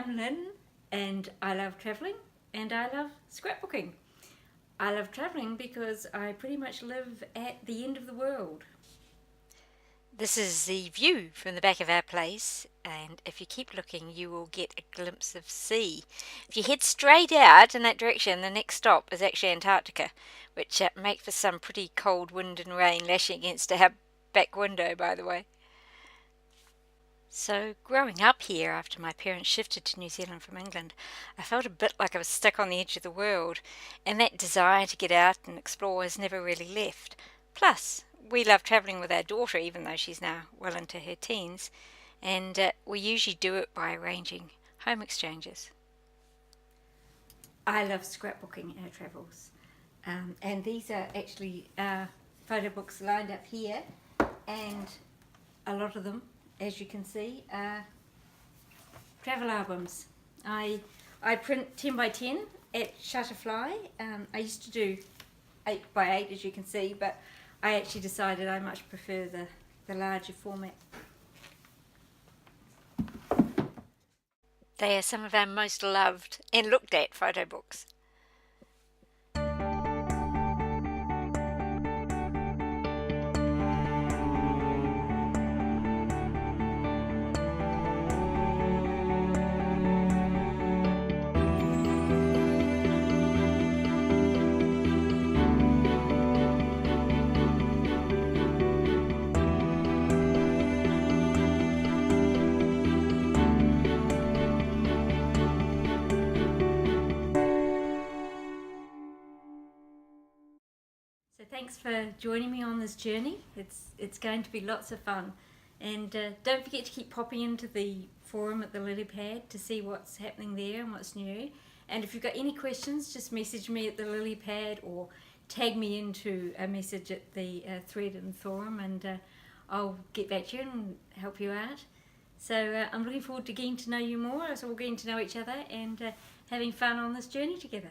I'm Lynn, and I love travelling and I love scrapbooking. I love travelling because I pretty much live at the end of the world. This is the view from the back of our place, and if you keep looking you will get a glimpse of sea. If you head straight out in that direction, the next stop is actually Antarctica, which make for some pretty cold wind and rain lashing against our back window, by the way. So, growing up here after my parents shifted to New Zealand from England, I felt a bit like I was stuck on the edge of the world, and that desire to get out and explore has never really left. Plus, we love travelling with our daughter, even though she's now well into her teens, and we usually do it by arranging home exchanges. I love scrapbooking our travels. And these are actually photo books lined up here, and a lot of them, as you can see, are travel albums. I print 10 by 10 at Shutterfly. I used to do 8 by 8, as you can see, but I actually decided I much prefer the larger format. They are some of our most loved and looked at photo books. So thanks for joining me on this journey. It's going to be lots of fun. And don't forget to keep popping into the forum at the Lily Pad to see what's happening there and what's new. And if you've got any questions, just message me at the Lily Pad or tag me into a message at the thread in the forum, and I'll get back to you and help you out. So I'm looking forward to getting to know you more, so we're getting to know each other and having fun on this journey together.